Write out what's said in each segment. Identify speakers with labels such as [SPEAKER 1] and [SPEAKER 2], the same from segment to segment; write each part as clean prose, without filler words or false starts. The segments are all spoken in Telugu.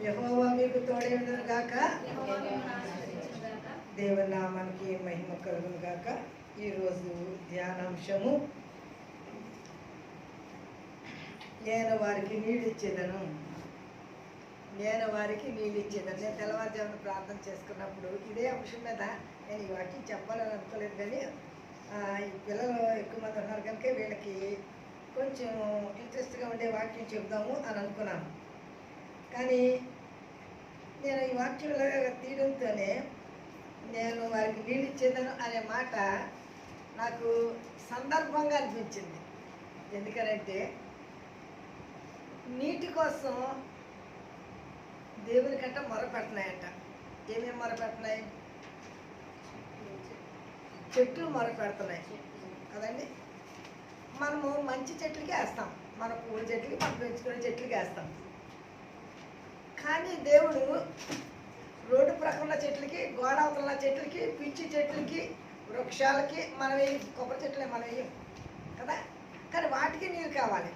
[SPEAKER 1] యెహోవా మీకు తోడై ఉండును గాక. దేవుని నామానికి మహిమ కలుగును గాక. ఈరోజు ధ్యానాంశము, నేను వారికి నీళ్ళిచ్చేదను. నేను వారికి నీళ్ళిచ్చేదను. నేను తెల్లవారుజామున ప్రార్థన చేసుకున్నప్పుడు ఇదే అంశం మీద నేను ఈ వాక్యం చెప్పాలని అనుకోలేదు, కానీ ఈ పిల్లలు ఎక్కువ మంది ఉన్నారు కనుక వీళ్ళకి కొంచెం ఇంట్రెస్ట్గా ఉండే వాక్యం చెప్దాము అని అనుకున్నాను. కానీ నేను ఈ వాక్యంలో తీయడంతోనే నేను వారికి నీళ్ళు ఇచ్చేదను అనే మాట నాకు సందర్భంగా అనిపించింది. ఎందుకనంటే నీటి కోసం దేవుని కంట మొరపెడుతున్నాయంట. ఏమేమి మొరపెడుతున్నాయి? చెట్లు మొరపెడుతున్నాయి కదండి. మనము మంచి చెట్లకి వేస్తాం, మన పూల చెట్లకి, మనం పెంచుకునే చెట్లకి వేస్తాం. కానీ దేవుడు రోడ్డు ప్రక్కన చెట్లకి, గోడ అవతల చెట్లకి, పిచ్చి చెట్లకి, వృక్షాలకి మనం వేయం. కొబ్బరి చెట్లే మనం వేయం కదా. కానీ వాటికి నీరు కావాలి,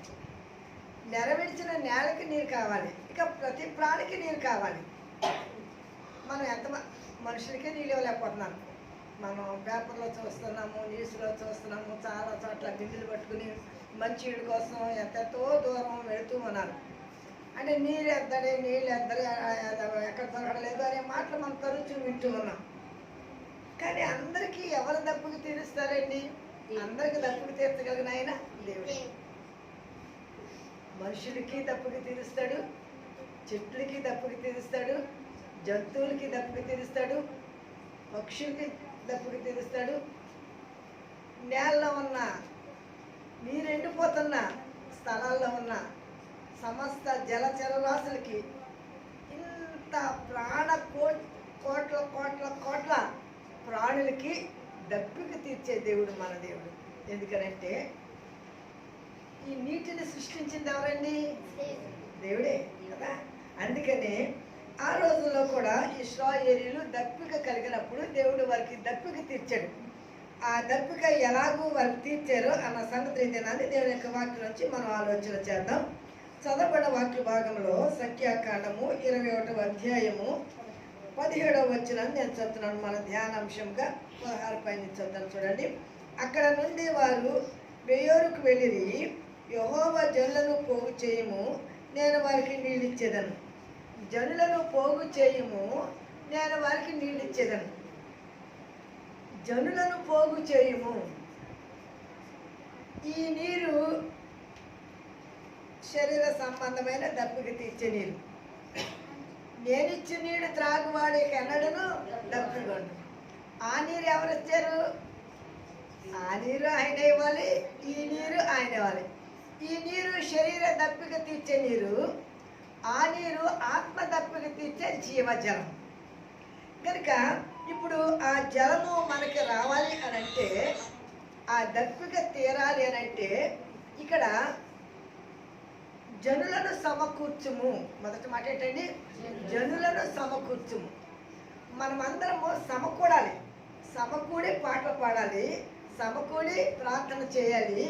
[SPEAKER 1] నెరవేర్చిన నేలకి నీరు కావాలి, ఇక ప్రతి ప్రాణికి నీరు కావాలి. మనం ఎంత మనుషులకే నీళ్ళు ఇవ్వలేకపోతున్నాను. మనం పేపర్లో చూస్తున్నాము, న్యూస్లో చూస్తున్నాము, చాలా చోట్ల బిందులు పట్టుకుని మంచినీళ్ళ కోసం ఎంతెంతో దూరం వెళుతూ ఉన్నారు. అంటే నీళ్ళు ఎద్దడి, నీళ్ళు ఎద్దడి, ఎక్కడ దొరకలేదు అనే మాటలు మనం తరచూ వింటూ ఉన్నాం. కానీ అందరికీ ఎవరు దప్పుకు తీరుస్తారండి? అందరికీ దప్పుకు తీర్చగలిగిన ఆయన దేవుడే. మనుషులకి దప్పుకు తీరుస్తాడు, చెట్లకి దప్పుకు తీరుస్తాడు, జంతువులకి దప్పుకు తీరుస్తాడు, పక్షులకి దప్పుకు తీరుస్తాడు. నేలలో ఉన్న, నీరు ఎండిపోతున్న స్థలాల్లో ఉన్న సమస్త జలచరరాశులకి, ఇంత కోట్ల కోట్ల కోట్ల ప్రాణులకి దప్పిక తీర్చే దేవుడు మన దేవుడు. ఎందుకనంటే ఈ నీటిని సృష్టించింది ఎవరండి? దేవుడే కదా. అందుకనే ఆ రోజుల్లో కూడా ఇశ్రాయేలీయులు దప్పిక కలిగినప్పుడు దేవుడు వారికి దప్పిక తీర్చాడు. ఆ దప్పిక ఎలాగూ వారికి తీర్చారో అన్న సంగతి ఏంటంటే దేవుని యొక్క వాక్యం నుంచి మనం ఆలోచన చేద్దాం. చదవబడిన వాక్య భాగంలో సంఖ్యాకాండము 21వ అధ్యాయము 17వ వచనం నేను చదువుతున్నాను. మన ధ్యానాంశంగా 16 పైన చదువుతాను చూడండి. అక్కడ నుండి వారు బెయోరుకు వెళ్ళిరి. యెహోవా జనులను పోగు చేయము, నేను వారికి నీళ్ళు ఇచ్చేదను. జనులను పోగు చేయము, నేను వారికి నీళ్ళు ఇచ్చేదను. జనులను పోగు చేయము. ఈ నీరు శరీర సంబంధమైన దప్పిక తీర్చే నీరు. నేనిచ్చిన నీరు త్రాగువాడికి ఎన్నడను దప్పికొండు. ఆ నీరు ఎవరు ఇచ్చారు? ఆ నీరు ఆయన ఇవ్వాలి, ఈ నీరు ఆయన ఇవ్వాలి. ఈ నీరు శరీర దప్పిక తీర్చే నీరు, ఆ నీరు ఆత్మ దప్పిక తీర్చే జీవజలం. కనుక ఇప్పుడు ఆ జలము మనకి రావాలి అని అంటే, ఆ దప్పిక తీరాలి అని అంటే ఇక్కడ జనులను సమకూర్చుము. మొదటి మాట ఏంటండి? జనులను సమకూర్చుము. మనమందరము సమకూడాలి, సమకూడి పాటలు పాడాలి, సమకూడి ప్రార్థన చేయాలి,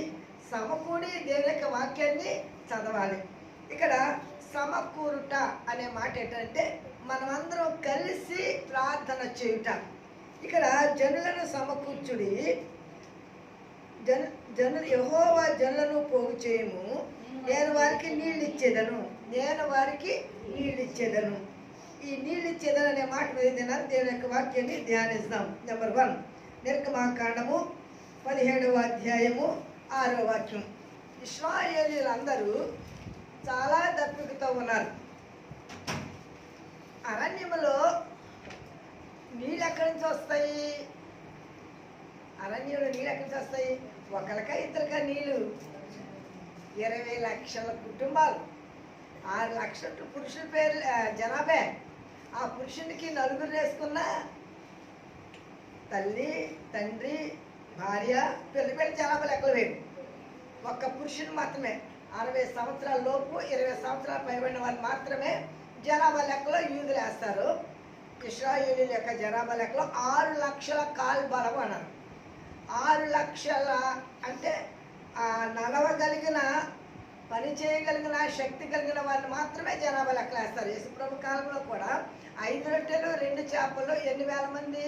[SPEAKER 1] సమకూడి దేవుని యొక్క వాక్యాన్ని చదవాలి. ఇక్కడ సమకూరుట అనే మాట ఏంటంటే మనమందరం కలిసి ప్రార్థన చేయుట. ఇక్కడ జనులను సమకూర్చుడి, యెహోవా జనులను పోగు చేయము, నేను వారికి నీళ్ళు ఇచ్చేదను. నేను వారికి నీళ్ళు ఇచ్చేదను. ఈ నీళ్ళు ఇచ్చేదను అనే మాట మీద దేవుని యొక్క వాక్యాన్ని ధ్యానిస్తాం. నెంబర్ 1 నిర్గమాకాండము 17వ అధ్యాయము 6వ వాక్యం. ఇశ్రాయేలీయులందరూ చాలా దప్పికతో ఉన్నారు. అరణ్యములో నీళ్ళు ఎక్కడి నుంచి వస్తాయి? అరణ్యంలో నీళ్ళు ఎక్కడి నుంచి వస్తాయి? ఒకరికా ఇద్దరికా నీళ్ళు? 20 లక్షల కుటుంబాలు, 6 లక్షల పురుషుల పేరు జనాభా. ఆ పురుషునికి నలుగురు వేసుకున్న తల్లి, తండ్రి, భార్య, పిల్ల జనాభా లెక్కలు వేరు. ఒక్క పురుషుని మాత్రమే 60 సంవత్సరాల లోపు 20 సంవత్సరాలు పైబడిన వాళ్ళు మాత్రమే జనాభా లెక్కలో యూదులు వేస్తారు. ఇశ్రాయేలీయుల యొక్క జనాభా లెక్కలో 6 లక్షల కాలు బలం అన్నారు. 6 లక్షల అంటే నడవగలిగిన పని చేయగలిగిన శక్తి కలిగిన వారిని మాత్రమే జనాభా లెక్కలేస్తారు. యేసుప్రభు కాలంలో కూడా 5 రొట్టెలు 2 చేపలు ఎన్ని వేల మంది?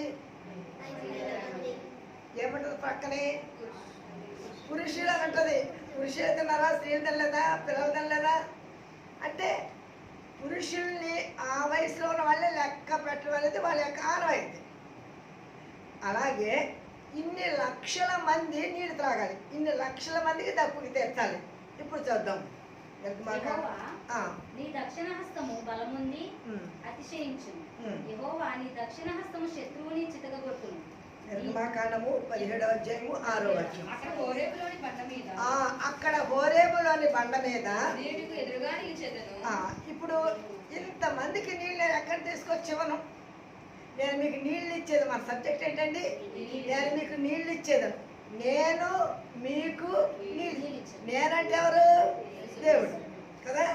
[SPEAKER 1] ఏమంటది పక్కనే? పురుషులు అని అంటది. పురుషులు తిన్నారా, స్త్రీలు తినలేదా, పిల్లలు తినలేదా అంటే పురుషుల్ని ఆ వయసులో ఉన్న వాళ్ళే లెక్క పెట్టడం అనేది వాళ్ళ యొక్క ఆనవాయితీ. అలాగే ఇన్ని లక్షల మంది నీళ్ళు త్రాగాలి, ఇన్ని లక్షల మందికి దప్పుకి తీర్చాలి. ఇప్పుడు చూద్దాం.
[SPEAKER 2] నీ దక్షిణ హస్తము బలముంది అతిశయించును. యెహోవా నీ దక్షిణ హస్తము శత్రువుని చితకగొట్టును.
[SPEAKER 1] నిర్గమాకాండము 17వ అధ్యాయము 6వ వచనం.
[SPEAKER 2] అక్కడ హోరేబులోని
[SPEAKER 1] బండ మీద
[SPEAKER 2] దేవునికి ఎదురుగా నిలిచెదను.
[SPEAKER 1] ఇప్పుడు ఇంతమందికి నీళ్ళు నేను ఎక్కడ తీసుకొచ్చేవను? నేను మీకు నీళ్ళు ఇచ్చేది. మన సబ్జెక్ట్ ఏంటండి? నేను మీకు నీళ్ళు ఇచ్చేదను. నేను మీకు నీళ్ళు. నేనంటే ఎవరు? దేవుడు కదా.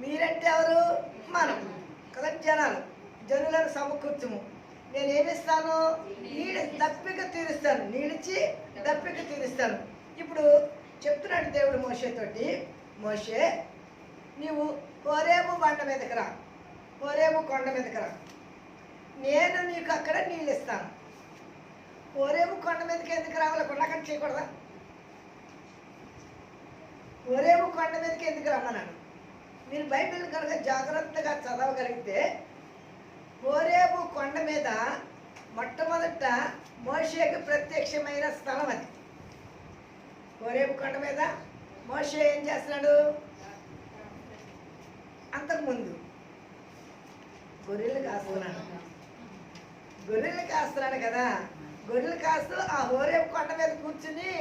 [SPEAKER 1] మీరంటే ఎవరు? మనం కదా. జనులను సమకూర్చుము. నేను ఏమిస్తాను? నీళ్ళు దప్పిక తీరుస్తాను. నీళ్ళిచ్చి దప్పిక తీరుస్తాను. ఇప్పుడు చెప్తున్నాడు దేవుడు మోషేతోటి, మోషే నీవు హోరేబు బండ మీదకి రా, హోరేబు కొండ మీదకి రా, నేను నీకు అక్కడ నీళ్ళు ఇస్తాను. హోరేబు కొండ మీదకి ఎందుకు రావాలి? కొండకట్ట చేయకూడదా? హోరేబు కొండ మీదకి ఎందుకు రమ్మన్నాను? మీరు బైబిల్ కనుక జాగ్రత్తగా చదవగలిగితే హోరేబు కొండ మీద మొట్టమొదట మోషేకి ప్రత్యక్షమైన స్థలం అది. హోరేబు కొండ మీద మోషే ఏం చేస్తున్నాడు? అంతకుముందు గొర్రెలు కాస్తున్నాడు కదా. గొర్రెలు కాస్తూ ఆ హోరేబు కొండ మీద కూర్చుని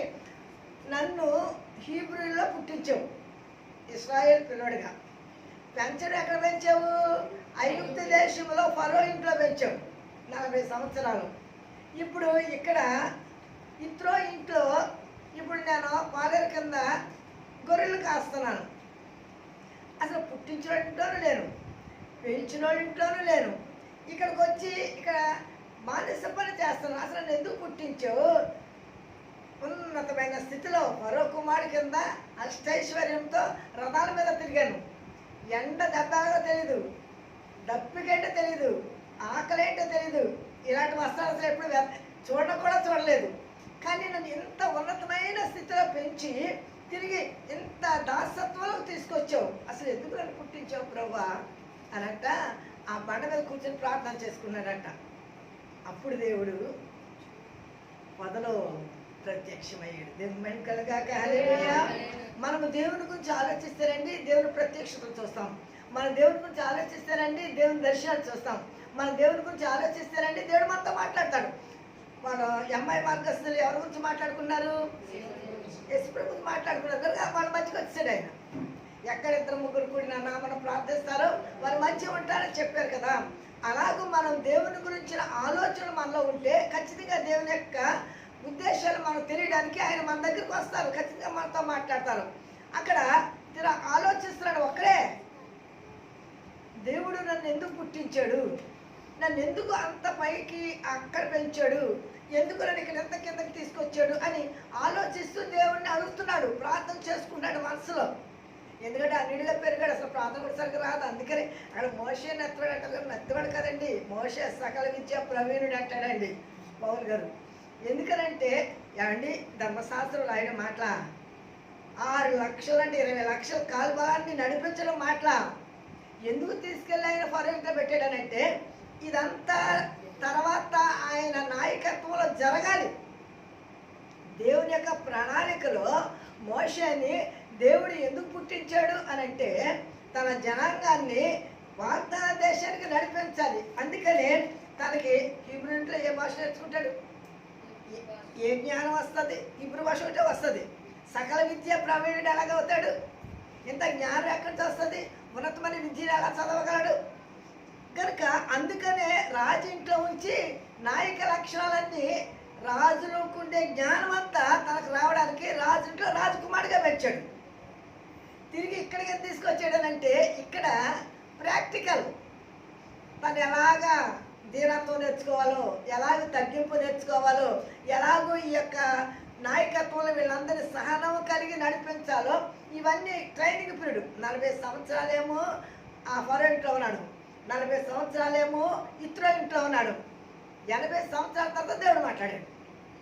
[SPEAKER 1] నన్ను హీబ్రూలో పుట్టించావు, ఇశ్రాయేల్ పిల్లోడిగా. పెంచడం ఎక్కడ పెంచావు? ఐగుప్తు దేశంలో ఫరో ఇంట్లో పెంచావు 40 సంవత్సరాలు. ఇప్పుడు ఇక్కడ ఇత్రో ఇంట్లో ఇప్పుడు నేను పాలేరు కింద గొర్రెలు కాస్తున్నాను. అసలు పుట్టించిన ఇంట్లోనూ లేను, పెంచిన ఇంట్లోనూ లేను. ఇక్కడికి వచ్చి ఇక్కడ మానస పని చేస్తున్నాను. అసలు నన్ను ఎందుకు పుట్టించావు? ఉన్నతమైన స్థితిలో ఫరో కుమారుడి కింద అష్టైశ్వర్యంతో రథాల మీద తిరిగాను. ఎండ దెబ్బగా తెలీదు, దప్పికేంటో తెలీదు, ఆకలేంటో తెలీదు. ఇలాంటి వస్త్రాలు అసలు ఎప్పుడు చూడడం కూడా చూడలేదు. కానీ నన్ను ఇంత ఉన్నతమైన స్థితిలో పెంచి తిరిగి ఇంత దాసత్వంలో తీసుకొచ్చావు. అసలు ఎందుకు నన్ను పుట్టించావు ప్రభువా అనంట ఆ బండ మీద కూర్చొని ప్రార్థన చేసుకున్నాడంట. అప్పుడు దేవుడు పొదలో ప్రత్యక్షమయ్యాడు. దేవుని మహిమ కలుగాక. హల్లెలూయా. మనము దేవుని గురించి ఆలోచిస్తారండి, దేవుని ప్రత్యక్షతలు చూస్తాం. మన దేవుని గురించి ఆలోచిస్తారండి, దేవుని దర్శనాలు చూస్తాం. మన దేవుని గురించి ఆలోచిస్తారండి, దేవుడు మనతో మాట్లాడతాడు. మన అమ్మాయి మార్గస్తులు ఎవరి గురించి మాట్లాడుకున్నారు? యేసుప్రభు గురించి మాట్లాడుకున్నారు కనుక వాళ్ళ మంచిగా వచ్చాడు ఆయన. ఎక్కడ 2-3 కూడి నా నామమున ప్రార్థిస్తారో వారు మంచిగా ఉంటారని చెప్పారు కదా. అలాగూ మనం దేవుని గురించిన ఆలోచనలు మనలో ఉంటే ఖచ్చితంగా దేవుని యొక్క ఉద్దేశాలు మనకు తెలియడానికి ఆయన మన దగ్గరికి వస్తారు, ఖచ్చితంగా మనతో మాట్లాడతారు. అక్కడ ఆలోచిస్తున్నాడు ఒక్కడే, దేవుడు నన్ను ఎందుకు పుట్టించాడు, నన్ను ఎందుకు అంత పైకి అక్కడ పెంచాడు, ఎందుకు నన్ను ఇక్కడ ఎంత కిందకి తీసుకొచ్చాడు అని ఆలోచిస్తూ దేవుడిని అడుగుతున్నాడు, ప్రార్థన చేసుకున్నాడు మనసులో. ఎందుకంటే అన్నిటిగా పెరిగాడు, అసలు ప్రార్థన కూడా సరిగ్గా రాదు. అందుకని అక్కడ మోషే నెత్తవాడు అంటారు, నెత్తవాడు కదండి, మోషే సకల విద్య ప్రవీణుడు అంటాడండి పౌల్ గారు. ఎందుకనంటే ఏమండి ధర్మశాస్త్రంలో ఆయన మాటల 6 లక్షలు అంటే 20 లక్షల కాల్వాన్ని నడిపించడం మాటల ఎందుకు తీసుకెళ్ళి ఆయన ఫరో ఇంట్లో పెట్టాడనంటే ఇదంతా తర్వాత ఆయన నాయకత్వంలో జరగాలి. దేవుని యొక్క ప్రణాళికలో మోషేని దేవుడు ఎందుకు పుట్టించాడు అనంటే తన జనాంగాన్ని వాగ్దాన దేశానికి నడిపించాలి. అందుకనే తనకి హీబ్రూ ఇంట్లో ఏ భాష నేర్చుకుంటాడు, ఏ జ్ఞానం వస్తుంది? హీబ్రూ భాష ఉంటే వస్తుంది. సకల విద్య ప్రవీణుడు ఎలాగవుతాడు? ఇంత జ్ఞానం ఎక్కడికి వస్తుంది? ఉన్నతమైన విద్యను ఎలా చదవగలడు? కనుక అందుకనే రాజు ఇంట్లో ఉంచి నాయక లక్షణాలన్నీ రాజులకు ఉండే జ్ఞానం అంతా తనకు రావడానికి రాజు ఇంట్లో రాజకుమారుడిగా పెంచాడు. తిరిగి ఇక్కడికి తీసుకొచ్చాడనంటే ఇక్కడ ప్రాక్టికల్ తను ఎలాగా ధీరత్వం నేర్చుకోవాలో, ఎలాగో తగ్గింపు నేర్చుకోవాలో, ఎలాగో ఈ యొక్క నాయకత్వంలో వీళ్ళందరినీ సహనం కలిగి నడిపించాలో ఇవన్నీ ట్రైనింగ్ పీరియడ్. 40 సంవత్సరాలేమో ఆ ఫరో ఇంట్లో ఉన్నాడు, 40 సంవత్సరాలేమో ఇత్రో ఇంట్లో ఉన్నాడు. 80 సంవత్సరాల తర్వాత దేవుడు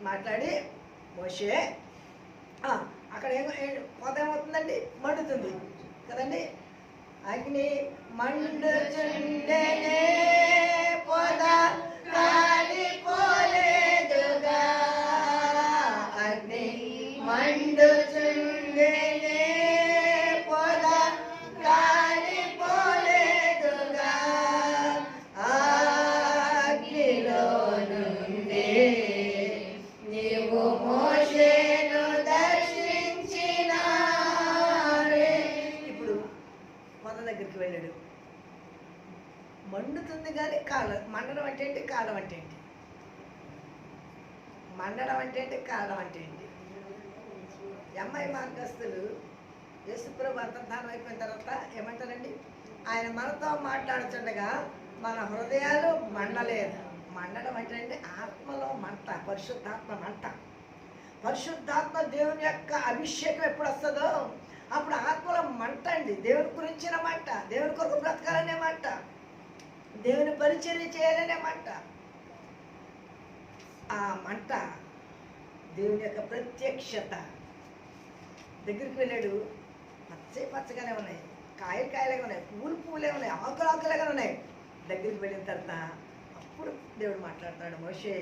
[SPEAKER 1] మాట్లాడి మోషే అక్కడ పొద ఏమవుతుందండి, మండుతుంది కదండి. అగ్ని మండుచుండెనే పొద కాలిపోలేదుగా, అగ్ని మండుచుండెనే పొద కాలిపోలేదుగా, అగ్నిలో నుండి నీవు మోషేను దర్శించినావే. ఇప్పుడు పొద దగ్గరికి వెళ్ళాడు, మండుతుంది కానీ మండడం అంటే ఏంటి, కాలం అంటే ఏంటి? మండడం అంటే ఏంటి, కాలం అంటే ఏంటి? అమ్మాయి మార్గస్తులు యేసుప్రభు అంతర్ధానం అయిపోయిన తర్వాత ఏమంటారండి, ఆయన మనతో మాట్లాడుతుండగా మన హృదయాలు మండలేదు. మండడం అంటే ఏంటి? ఆత్మలో మంట, పరిశుద్ధాత్మ మంట. పరిశుద్ధాత్మ దేవుని యొక్క అభిషేకం ఎప్పుడు వస్తుందో అప్పుడు ఆత్మలో మంట అండి. దేవుని గురించిన మంట, దేవుని కొరకు బ్రతకాలనే మంట, దేవుని పరిచర్య చేయాలనే మంట. ఆ మంట దేవుని యొక్క ప్రత్యక్షత. దగ్గరికి వెళ్ళాడు, పచ్చగానే ఉన్నాయి, కాయలాగా ఉన్నాయి, పూలే ఉన్నాయి, ఆకులాగా ఉన్నాయి. దగ్గరికి వెళ్ళిన తర్వాత అప్పుడు దేవుడు మాట్లాడతాడు, మోషే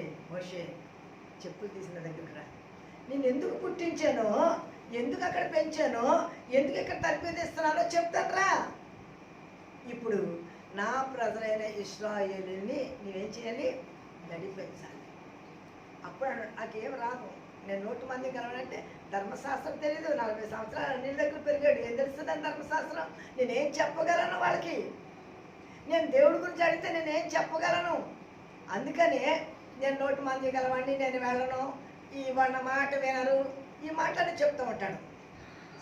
[SPEAKER 1] చెప్పులు తీసిన దగ్గరికి రా, నేను ఎందుకు పుట్టించానో, ఎందుకు అక్కడ పెంచానో, ఎందుకు ఇక్కడ తరబిదిస్తున్నానో చెప్తాను రా. ఇప్పుడు నా ప్రజలైన ఇశ్రాయేలుని నీవేం చేయాలి, నడిపించాలి. అప్పుడు నాకేం రాదు, నేను 100 మంది కలవాలంటే ధర్మశాస్త్రం తెలీదు. 40 సంవత్సరాలు అన్నిళ్ళ దగ్గర పెరిగాడు, ఏం తెలుస్తుందని ధర్మశాస్త్రం? నేనేం చెప్పగలను వాళ్ళకి? నేను దేవుడి గురించి అడిగితే నేనేం చెప్పగలను? అందుకనే నేను 100 మంది కలవండి, నేను వెళ్ళను, ఈ వాళ్ళ మాట వినరు, ఈ మాటని చెప్తూ ఉంటాడు.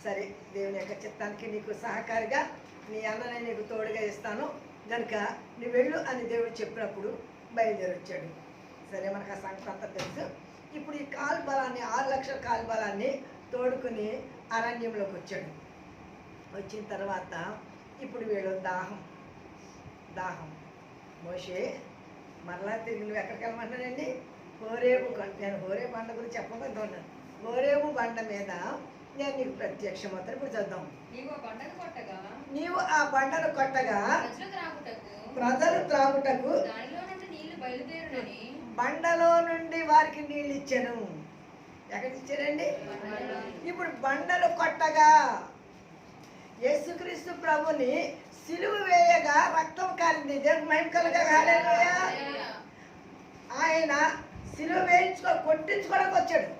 [SPEAKER 1] సరే, దేవుని యొక్క చిత్తానికి నీకు సహకారిగా నీ అన్ననే నీకు తోడుగా ఇస్తాను కనుక నువ్వు వెళ్ళు అని దేవుడు చెప్పినప్పుడు బయలుదేరి వచ్చాడు. సరే, మనకు ఆ సంగతి అంతా తెలుసు. ఇప్పుడు ఈ కాల్బలాన్ని 6 లక్షల కాల్బలాన్ని తోడుకుని అరణ్యంలోకి వచ్చాడు. వచ్చిన తర్వాత ఇప్పుడు వీళ్ళు దాహం. మోషే మరలా తిరిగి నువ్వు ఎక్కడికి వెళ్ళమంటానండి, హోరేబు కొండ. నేను హోరేబు బండ గురించి చెప్పబోతున్నాను. హోరేబు బండ మీద నేను నీకు ప్రత్యక్షమవుతాను. ఇప్పుడు చూద్దాం. నీవు ఆ బండను కొట్టగా ప్రజలు త్రాగుటకు బండలో నుండి వారికి నీళ్ళు ఇచ్చాను. ఎక్కడ ఇచ్చారండి? ఇప్పుడు బండలు కొట్టగా యేసుక్రీస్తు ప్రభుని సిలువ వేయగా రక్తం కాలింది. దేవునికి మహిమ కలుగుగాక. హల్లెలూయా. ఆయన సిలువ కొట్టించుకోవడానికి వచ్చాడు.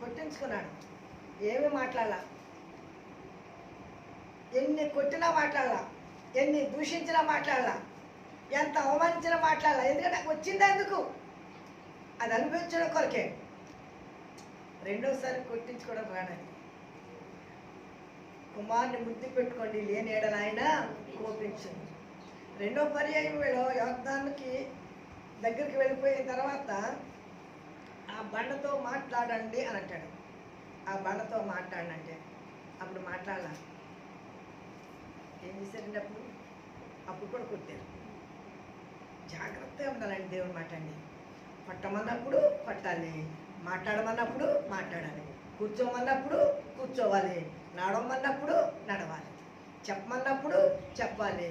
[SPEAKER 1] కొట్టించుకున్నాడు. ఏమి మాట్లాడాల, ఎన్ని కొట్టినా మాట్లాడాల, ఎన్ని దూషించినా మాట్లాడాల, ఎంత అవమానించినా మాట్లాడాల. ఎందుకంటే వచ్చింది ఎందుకు? అది అనిపించడం కొరకే. రెండోసారి కొట్టించుకోవడం రానని. కుమారుని ముద్దు పెట్టుకోండి లేని ఏడల ఆయన కోపించింది. రెండో పర్యాయం వీళ్ళు యోర్దానుకి దగ్గరికి వెళ్ళిపోయిన తర్వాత ఆ బండతో మాట్లాడండి అని అంటాడు. ఆ బండతో మాట్లాడనంటే అప్పుడు మాట్లాడాల. ఏం చేశారండి? అప్పుడు కూడా కొట్టారు. జాగ్రత్తగా ఉండాలండి దేవుని మాట అండి. పట్టమన్నప్పుడు పట్టాలి, మాట్లాడమన్నప్పుడు మాట్లాడాలి, కూర్చోమన్నప్పుడు కూర్చోవాలి, నడవమన్నప్పుడు నడవాలి, చెప్పమన్నప్పుడు చెప్పాలి,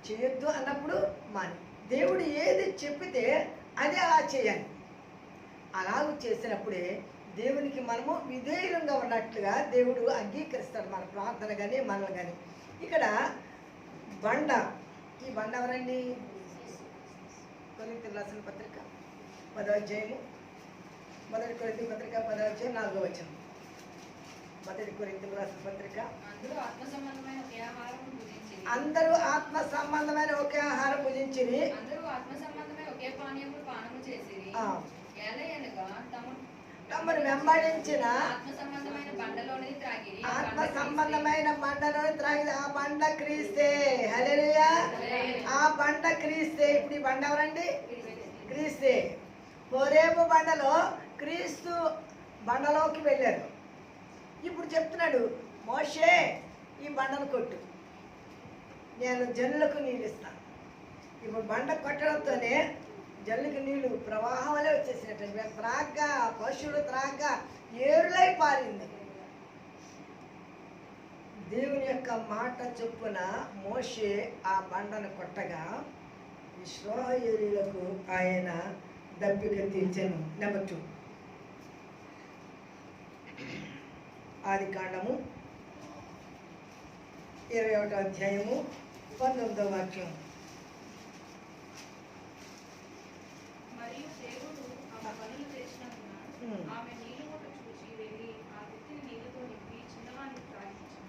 [SPEAKER 1] చేయొద్దు అన్నప్పుడు మాని. దేవుడు ఏది చెప్పితే అది అలా చేయాలి. అలాగ చేసినప్పుడే దేవునికి మనము విధేయులంగా ఉన్నట్లుగా దేవుడు అంగీకరిస్తాడు మన ప్రార్థన కానీ మనల్ని కానీ. ఇక్కడ బండ, ఈ బండ ఎవరండి? కొరింథీయులకు రాసిన పత్రిక 10వ అధ్యాయము, 1 కొరింథీయుల పత్రిక 10వ అధ్యాయం 4వ వచనం. 1 కొరింథీయులకు రాసిన పత్రిక. అందరూ ఆత్మ సంబంధమైన ఒకే ఆహారం భుజించిరి, తమను వెంబడించిన ఆత్మ సంబంధమైన బండలోని త్రాగి. ఆ బండ క్రీస్తే. హల్లెలూయా. ఆ బండ క్రీస్తే. ఇప్పుడు ఈ బండ ఎవరండి? క్రీస్తే. హోరేబు బండలో క్రీస్తు బండలోకి వెళ్ళారు. ఇప్పుడు చెప్తున్నాడు, మోషే ఈ బండను కొట్టు, నేను జనులకు నీళ్ళు ఇస్తాను. ఇప్పుడు బండ కొట్టడంతోనే జల్లుకి నీళ్లు ప్రవాహంలో వచ్చేసినట్టు త్రాగ్గా, పశువులు త్రాగ్గా ఏరులై పారింది. దేవుని యొక్క మాట చొప్పున మోషే ఆ బండను కొట్టగా ఇశ్రాయేలీయులకు ఆయన దప్పిక తీర్చెను. నెంబర్ 2, ఆదికాండము 21వ అధ్యాయము 19వ వాక్యం.
[SPEAKER 3] మరియు దేవుడు ఆమె కన్నులు తెరిచినందున ఆమె నీళ్లు కొట్ట చూచి వెళ్ళి ఆ తిత్తిని నీళ్లతో నింపి చిన్నవానికి త్రాగించెను.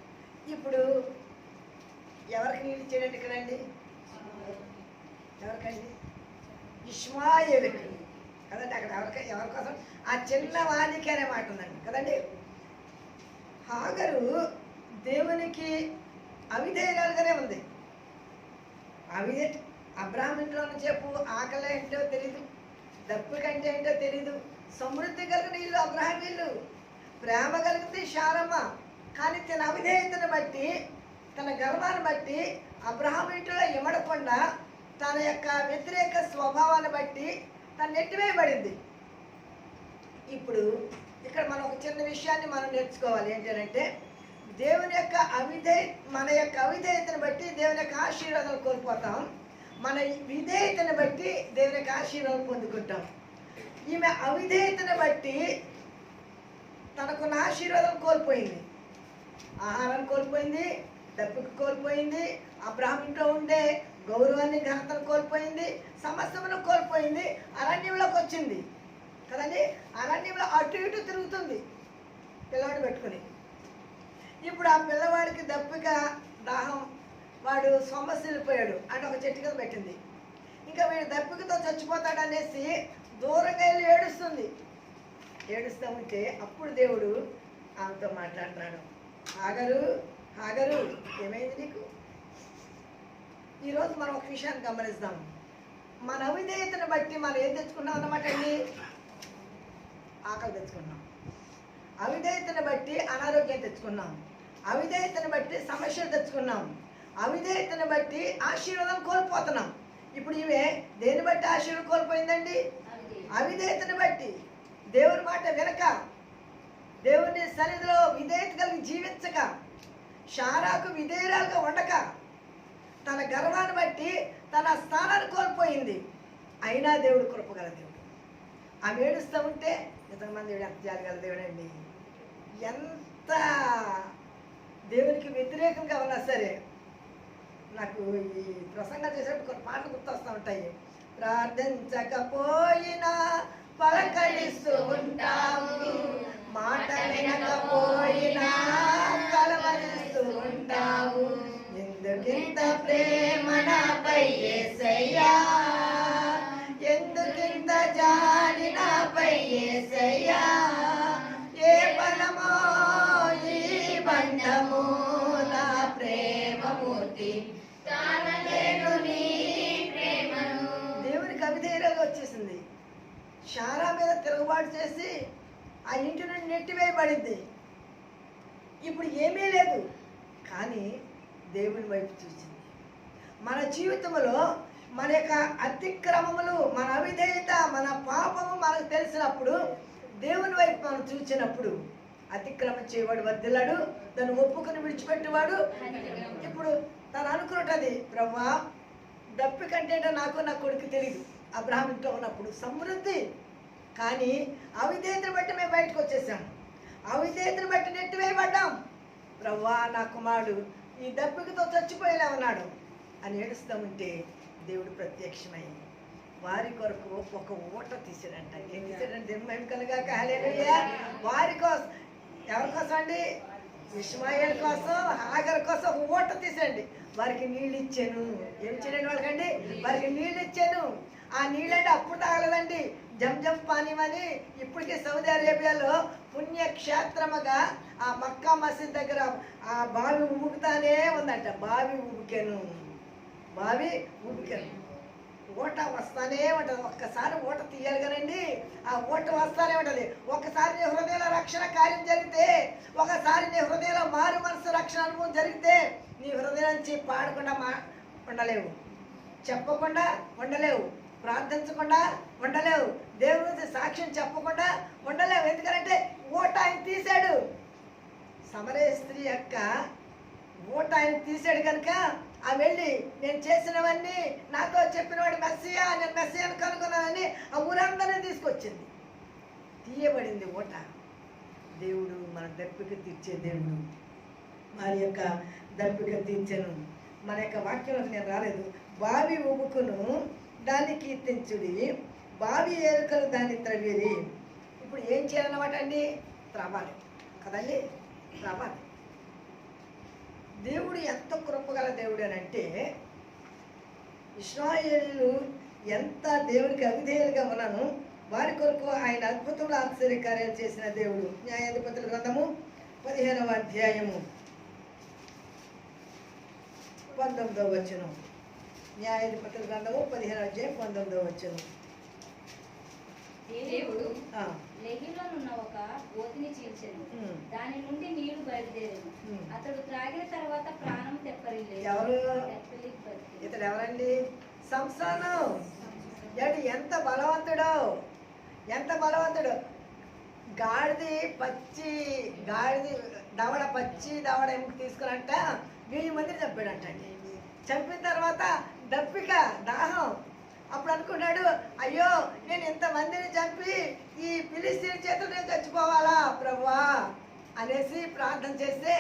[SPEAKER 1] ఇప్పుడు ఎవరికి నీళ్ళు ఇచ్చాడండి ఇక్కడండి? ఎవరికండి? ఇష్మాయేలుకి కదండి. అక్కడ ఎవరి కోసం? ఆ చిన్న వానికి అనే మాట ఉందండి కదండి. హాగరు దేవునికి అవిధేయురాలుగానే ఉంది. అబ్రాహాం ఇంట్లో చెప్పు, ఆకలి ఏంటో తెలీదు, దప్పు కంటే ఏంటో తెలీదు. సమృద్ధి కలిగిన ఇల్లు అబ్రాహాం ఇల్లు, ప్రేమ కలిగింది శారమ్మ. కానీ తన అవిధేయతను బట్టి, తన గర్వాన్ని బట్టి అబ్రాహాం ఇంట్లో ఇమడకుండా తన యొక్క వ్యతిరేక స్వభావాన్ని బట్టి తను నెట్టివేయబడింది. ఇప్పుడు ఇక్కడ మనం ఒక చిన్న విషయాన్ని మనం నేర్చుకోవాలి. ఏంటంటే దేవుని యొక్క మన యొక్క అవిధేయతను బట్టి దేవుని యొక్క ఆశీర్వాదాలు కోల్పోతాం, మన విధేయతను బట్టి దేవుని యొక్క ఆశీర్వాదం పొందుకుంటాం. ఈమె అవిధేయతను బట్టి తనకున్న ఆశీర్వాదం కోల్పోయింది, ఆహారాన్ని కోల్పోయింది, డబ్బుకు కోల్పోయింది, అబ్రాహాం ఇంట్లో ఉండే గౌరవాన్ని ఘనతను కోల్పోయింది, సమస్తమును కోల్పోయింది. అరణ్యంలోకి వచ్చింది కదండి. అరణ్యంలో అటు ఇటు తిరుగుతుంది పిల్లవాడు పెట్టుకుని. ఇప్పుడు ఆ పిల్లవాడికి దప్పిక, దాహం, వాడు సొమ్మసిల్లిపోయాడు అంటే ఒక చెట్టు కింద పెట్టింది. ఇంకా వీడు దప్పికతో చచ్చిపోతాడు అనేసి దూరంగా వెళ్ళి ఏడుస్తుంది. ఏడుస్తూ ఉంటే అప్పుడు దేవుడు ఆమెతో మాట్లాడుతున్నాడు, హాగరు హాగరు ఏమైంది నీకు? ఈరోజు మనం ఒక విషయాన్ని గమనిస్తాం. మన అవిధేయతను బట్టి మనం ఏం తెచ్చుకున్నాం అన్నమాట అండి? ఆకలి తెచ్చుకున్నాం. అవిధేయతను బట్టి అనారోగ్యం తెచ్చుకున్నాం. అవిధేయతను బట్టి సమస్యలు తెచ్చుకున్నాం. అవిధేయతను బట్టి ఆశీర్వాదం కోల్పోతున్నాం. ఇప్పుడు ఇవే దేని బట్టి ఆశీర్వాదం కోల్పోయిందండి? అవిధేయతను బట్టి. దేవుని మాట వినక, దేవుని సన్నిధిలో విధేయత కలిగి జీవించక, శారాకు విధేయురాలుగా ఉండక, తన గర్వాన్ని బట్టి తన స్థానాన్ని కోల్పోయింది. అయినా దేవుడు కృపగల దేవుడు. ఆమె ఏడుస్తూ ఉంటే ఎంతమంది దేవుడు ఎంత జాలిగల దేవుడు అండి. ఎంత దేవునికి వ్యతిరేకంగా ఉన్నా సరే, నాకు ఈ ప్రసంగం చేసేటప్పుడు కొన్ని పాటలు గుర్తొస్తూ ఉంటాయి. ప్రార్థించకపోయినా పలకరిస్తూ ఉంటాము, మాట వినకపోయినా కలవరిస్తూ ఉంటాము. ఎందుకింత ప్రేమ నాపై యేసయ్యా, ఎందుకింత జాలి నాపై యేసయ్యా, ఏ బలమో ఈ బంధము నా ప్రేమమూర్తి తానలేను నీ ప్రేమను. దేవునికి అవిధేయులుగా వచ్చేసింది. శారా మీద తిరుగుబాటు చేసి ఆ ఇంటి నుండి నెట్టివేయబడింది. ఇప్పుడు ఏమీ లేదు, కానీ దేవుని వైపు చూసింది. మన జీవితంలో మన యొక్క అతిక్రమములు, మన అవిధేయత, మన పాపము మనకు తెలిసినప్పుడు దేవుని వైపు మనం చూసినప్పుడు అతిక్రమం చేయవాడు వర్ధిల్లాడు, దాన్ని ఒప్పుకొని విడిచిపెట్టేవాడు. ఇప్పుడు తను అనుకున్నది, బ్రహ్మా డబ్బు కంటే నాకు నా కొడుకు తెలియదు. అబ్రహాం ఇంట్లో ఉన్నప్పుడు సమృద్ధి, కానీ అవిధేయతను బట్టి మేము బయటకు వచ్చేసాం, అవిధేయతను బట్టి నెట్టివేయబడ్డాం. బ్రహ్మా నా కుమారుడు ఈ దప్పికతో చచ్చిపోయేలా ఉన్నాడు అని ఏడుస్తూ ఉంటే దేవుడు ప్రత్యక్షమై వారి కొరకు ఒక ఊట తీసాడంట. ఏం తీసాడంటే దినమయం కలుగా హల్లెలూయా. వారి కోసం, ఎవరి కోసం అండి? ఇష్మాయేల్ కోసం, హాగర్ కోసం ఒక ఊట తీసండి. వారికి నీళ్ళు ఇచ్చాను. ఏం చేయడండి వాళ్ళకండి? వారికి నీళ్ళు ఇచ్చాను. ఆ నీళ్ళంటే అప్పుడు తాగలేదండి, జంజం పానీమని ఇప్పటికీ సౌదీ అరేబియాలో పుణ్యక్షేత్రముగా ఆ మక్కా మసీద్ దగ్గర ఆ బావి ఉబుకుతానే ఉందంట. బావి ఉబికెను, బావి ఉబికెను. ఓట వస్తానే ఉంటుంది. ఒక్కసారి ఓట తీయాలి కదండి, ఆ ఓట వస్తానే ఉంటుంది. ఒకసారి నీ హృదయంలో రక్షణ కార్యం జరిగితే, ఒకసారి నీ హృదయంలో మారు మనసు రక్షణ అనుభవం జరిగితే, నీ హృదయం నుంచి పాడకుండా ఉండలేవు, చెప్పకుండా ఉండలేవు, ప్రార్థించకుండా ఉండలేవు, దేవుడి గురించి సాక్ష్యం చెప్పకుండా ఉండలేవు. ఎందుకంటే ఓట ఆయన తీశాడు. సమరయ స్త్రీ యొక్క ఓట ఆయన తీశాడు కనుక ఆ వెళ్ళి నేను చేసినవన్నీ నాతో చెప్పినవాడు మెస్సియా, నేను మెస్సియాను కనుగొన్నానని ఆ ఊరందరినీ తీసుకొచ్చింది. తీయబడింది ఓట. దేవుడు మన దప్పిక తీర్చే దేవుడు. వారి యొక్క దప్పిక తీర్చను. మన యొక్క వాక్యంలోకి నేను రాలేదు. బావి ఉబుకును దాన్ని కీర్తించుడి, బావి ఏరుకలు దాన్ని త్రవ్విరి. ఇప్పుడు ఏం చేయాలన్నమాట అండి? త్రవ్వాలి కదండి, త్రవ్వాలి. దేవుడు ఎంత కృపగల దేవుడు అని అంటే, ఇశ్రాయేలీయులు ఎంత దేవునికి అవిధేయులుగా ఉన్నాను వారి కొరకు ఆయన అద్భుతములు ఆశ్చర్యకార్యాలు చేసిన దేవుడు. న్యాయాధిపతుల గ్రంథము 15వ అధ్యాయము 19వ వచనం. న్యాయాధిపతుల గ్రంథము 15వ అధ్యాయం 19వ వచనం.
[SPEAKER 2] దేవుడు లెహిలోనున్న ఒక ఓతిని చీల్చెను, దాని నుండి నీళ్లు బయలుదేరాను. అతడు త్రాగిన తర్వాత ప్రాణం తెప్పరిల్లేదు.
[SPEAKER 1] ఎవరు? ఇతడు ఎవరండి? సంసోను. ఎంత బలవంతుడో, ఎంత బలవంతుడు. గాడిది దవడ పచ్చి దవడ ఎముక తీసుకురంట 1000 మందిని చంపాడంట అండి. చంపిన తర్వాత దప్పిక, దాహం. అప్పుడు అనుకున్నాడు, అయ్యో నేను ఇంతమందిని చంపి ఈ ఫిలిస్తీన్ చేతులు నేను చచ్చిపోవాలా ప్రభువా అనేసి ప్రార్థన చేస్తే,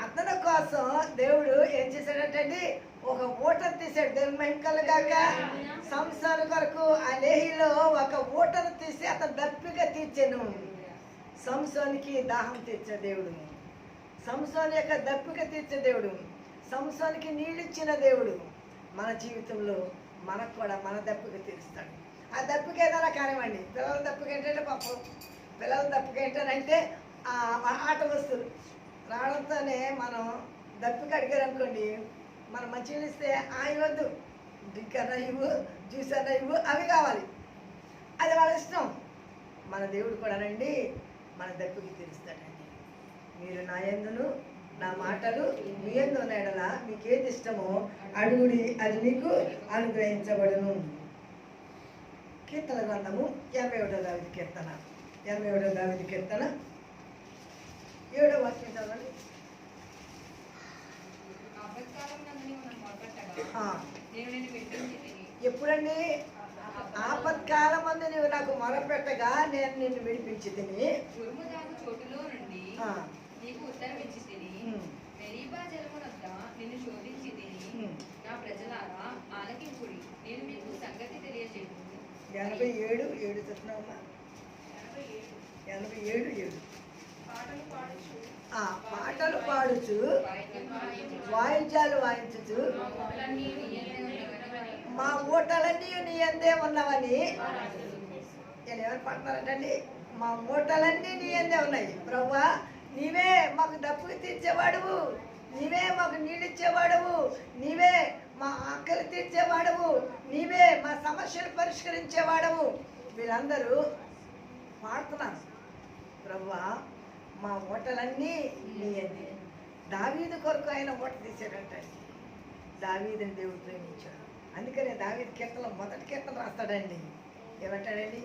[SPEAKER 1] అతని కోసం దేవుడు ఏం చేశాడంటండి? ఒక ఊటను తీశాడు. దేవుని మహిమ కలుగాక. సంసారం కొరకు ఆ లేహిలో ఒక ఊటను తీసి అతను దప్పిక తీర్చెను. సంసోనికి దాహం తీర్చే దేవుడు, సంసోని యొక్క దప్పిక తీర్చే దేవుడు, సంసోనికి నీళ్ళిచ్చిన దేవుడు మన జీవితంలో మనకు కూడా మన దప్పిక తీరుస్తాడు. ఆ దప్పిక ఏదైనా కానివ్వండి. పిల్లల దప్పిక ఏంటంటే పాపం, పిల్లల దప్పిక ఏంటంటే ఆట వస్తువులు రావడంతోనే మనం దప్పిక అడిగారు అనుకోండి, మనం మంచిగా ఇస్తే ఇవ్వద్దు, డ్రింక్ అన్నా ఇవ్వు, జ్యూస్ అన్నా ఇవ్వు, అవి కావాలి. అది వాళ్ళ ఇష్టం. మన దేవుడు కూడానండి మన దప్పిక తీరుస్తాడండి. మీరు నా యందును నా మాటలు మీ యందు ఉన్న యెడల మీకు ఏది ఇష్టమో అడుగుడి, అది మీకు అనుగ్రహించబడును. కీర్తన గ్రంథము 81వ దావీదు కీర్తన, 81వ దావీదు కీర్తన 7వ వాక్యం చదవండి. ఎప్పుడండి? ఆపత్కాలం మందు నీవు నాకు మొరపెట్టగా నేను నిన్ను విడిపించి తిని
[SPEAKER 3] చోటులో నుండి నీకు ఉత్తరం ఇచ్చి తిని మెరీబా జలమునొద్ద నిన్ను శోధించి తిని నా ప్రజలారా ఆలకించుడి, నేను మీకు సంగతి తెలియజేయను.
[SPEAKER 1] 87 చెప్తున్నావమ్మా. 87 పాటలు పాడుచు వాయిద్యాలు వాయించుచు మా ఓటలన్నీ నీ అందే ఉన్నవని. నేను ఎవరు పాడుతున్నారంటండి? మా ఓటలన్నీ నీ అందే ఉన్నాయి ప్రభువా, నీవే మాకు దప్పుకు తీర్చేవాడువు, నీవే మాకు నీళ్ళు ఇచ్చేవాడువు, నీవే మా ఆకలి తీర్చేవాడువు, నీవే మా సమస్యలు పరిష్కరించేవాడవు. వీళ్ళందరూ పాడుతున్నారు, ప్రభువా మా ఓటలన్నీ నీ అంది. దావీదు కొరకు ఆయన ఓట తీసాడంట. దావీదుని దేవుడు ప్రేమించాడు. అందుకనే దావీదు కీర్తనలో మొదటి కీర్తన రాస్తాడండి. ఏమంటాడండి?